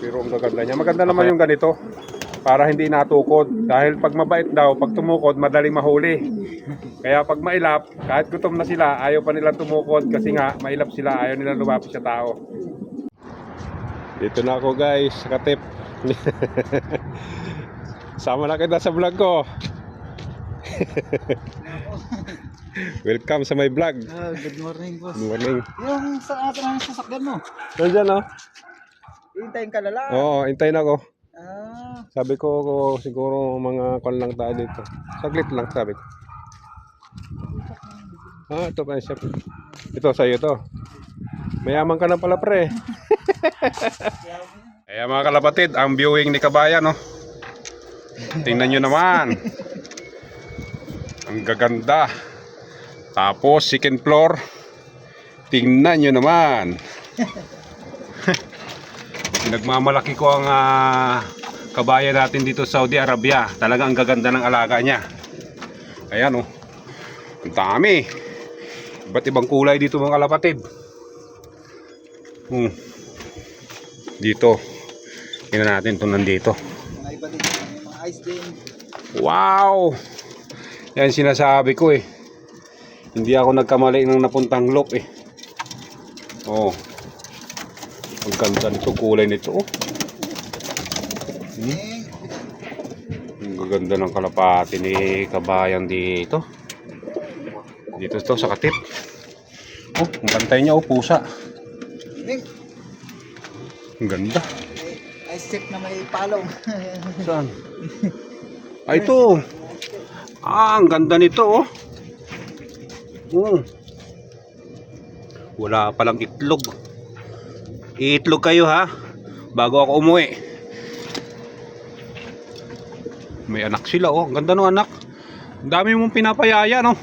Pero ang gaganda niya. Maganda naman yung ganito. Para hindi natukod. Dahil pag mabait daw, pag tumukod, madaling mahuli. Kaya pag mailap, kahit gutom na sila, ayaw pa nilang tumukod. Kasi nga, mailap sila, ayaw nilang lumapit sa tao. Dito na ako guys, sa Katip. Sama na kita sa vlog ko. Welcome sa my vlog. Good morning, boss. Good morning. Yung sa atin ang sasakyan mo, Nandiyan oh. hintayin ka na lang. Oo, hintayin ako. Sabi Sabi ko siguro mga kon lang tayo dito. Saglit lang sabi ko. Ito pa siya. Ito sa'yo to. Mayaman ka na pala pre. Kaya mga kalapatid, ang viewing ni Kabayan no. Tingnan nyo naman. Ang gaganda. Tapos second floor. Tingnan nyo naman. Nagmamalaki ko ang kabayan natin dito sa Saudi Arabia. Talaga ang gaganda ng alaga niya. Ayan oh. Ang dami. Iba't ibang kulay dito mga kalapatid. Dito. Tingnan natin itong nandito. mga iba din, mga ice din. Wow! Yan sinasabi ko eh. Hindi ako nagkamali ng napuntang loop eh. Oh. Ang ganda nito, kulay nito oh. Ang gaganda ng kalapati ni Kabayan dito. Dito to sa Katip. Oh, ang bantay niya oh, pusa. Ang ganda. Ice chip na may palong. Saan? Ay ito. Ang ganda nito oh. Wala palang itlog. Iitlog kayo ha bago ako umuwi. May anak sila oh. Ang ganda ng anak. Ang dami mong pinapayaya no.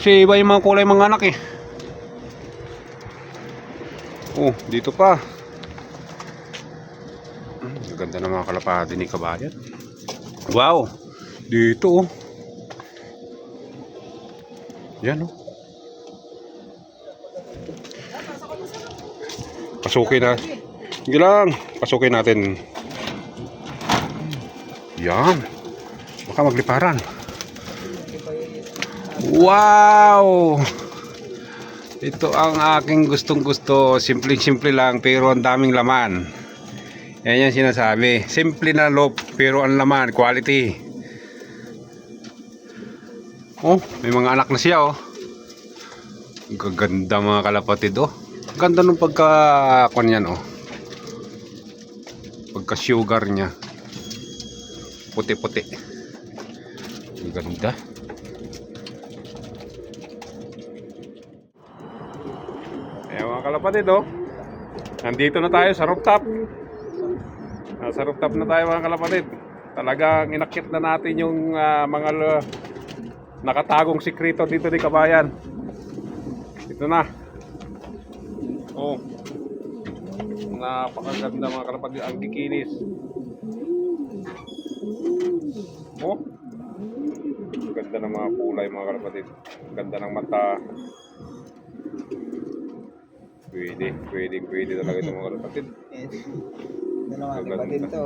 Kasi iba yung mga kulay mga anak eh. Oh, dito pa. Ang ganda ng mga kalapati ni Kabayan. Wow. Dito oh. Yan oh. Pasukin na. Sige lang. Pasukin natin. Yan. Baka magliparan. Wow! Ito ang aking gustong gusto. Simple-simple lang pero ang daming laman. Yan yung sinasabi. Simple na loob pero ang laman. Quality. Oh, may mga anak na siya oh. Gaganda mga kalapatid oh. Ganda nung pagka yan oh. Pagka sugar niya. Puti-puti. Ganda. Ayan mga kalapatid oh. Nandito na tayo sa rooftop. Nasa rooftop na tayo mga kalapatid. Talagang inakit na natin yung mga nakatagong sikreto dito ni Kabayan. Ito na. Oh. Napakaganda mga kalapatid. Ang kikinis. Oh. Ganda ng mga kulay mga kalapatid. Ganda ng mata. Pwede talaga ito mga kalapatid. Dalawa, iba din to.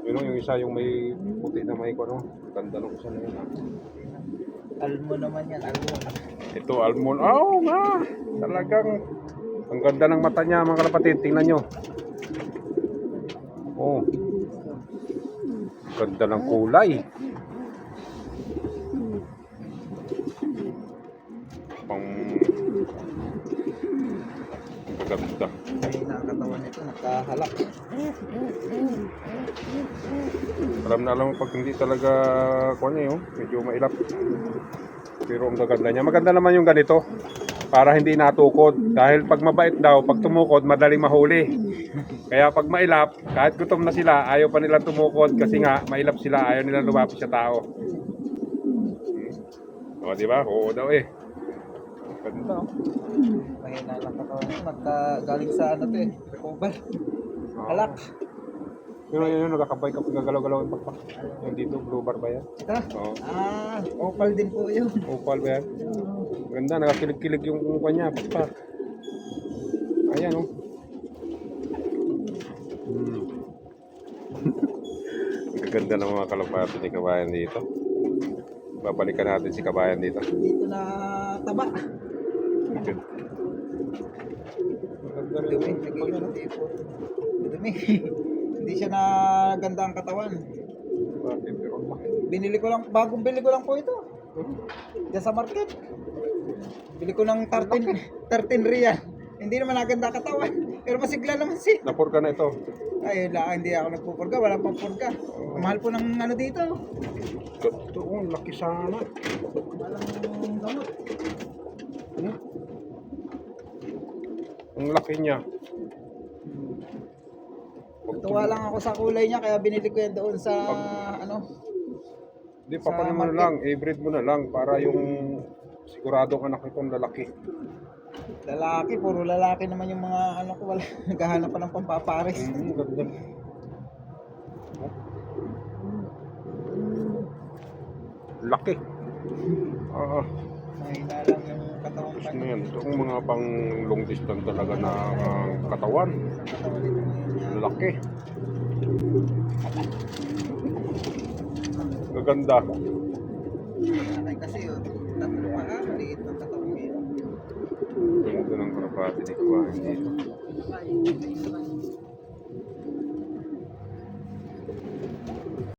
Yun yung isa yung may puti na may ano. Ganda ng isa na yun. Almond naman yan, almond. Ito almond. Oh nga. Talagang ang ganda ng mata niya mga kalapatid. Tingnan nyo. Oh. Ganda ng kulay. Pang ganda. May nakakatawan nito, nakahalak. Alam na alam mo pag hindi talaga kunya yun, medyo mailap. Pero ang gaganda niya. Maganda naman yung ganito. Para hindi natukod. Dahil pag mabait daw, pag tumukod, madaling mahuli. Kaya pag mailap, kahit gutom na sila, ayaw pa nilang tumukod. Kasi nga, mailap sila, ayaw nilang lumapit sa tao. O, diba? Oo daw eh. Ganda. May nakakatawan nito, galing sa ano to eh, recover. Halak. Pero yun, nagkakabay kapag gagalaw-galaw ang pakpak. Yung dito, blue bar ba yan? Ito? Oo. Opal din po yun. Opal ba yan? Ganda, nakakilig-kilig yung kanya, pakpak. Ayan oh. Ganda ng mga kalapati ni Kabayan dito. Babalikan natin si Kabayan dito. Dito na taba. Maganda rin Dumi, yung nagiging tipo. Dumi. Hindi siya na ganda ang katawan. bakit pero Binili ko lang, bagong bili ko lang po ito. Diyan sa market. Bili ko ng 13 real. Hindi naman naganda katawan. Pero masigla naman si. napur ka na ito. Ay, hindi ako nagpupurga. Walang pampurga. Ang mahal po ng ano dito. Ito, oh, laki sana. Walang gamot. Hmm? Ang laki niya. Natuwa lang ako sa kulay niya kaya binili ko yan doon sa ano. Di, sa papanin mo na market. lang, i-breed mo na lang para yung siguradong anak itong lalaki. Lalaki, puro lalaki naman yung mga ano ko. Wala, naghahanap pa ng pampapares. Ganda. Laki. Ah, Mahina lang yung katawan tapos pa na niya. yan. Ito ang mga pang long distance talaga na katawan. Sa katawan nito ngayon. Laki. Gaganda. Ay, kasi yun, tatlo pa ka, maliit ng katawan ngayon. Ganda ng kalapati ni Kabayan dito.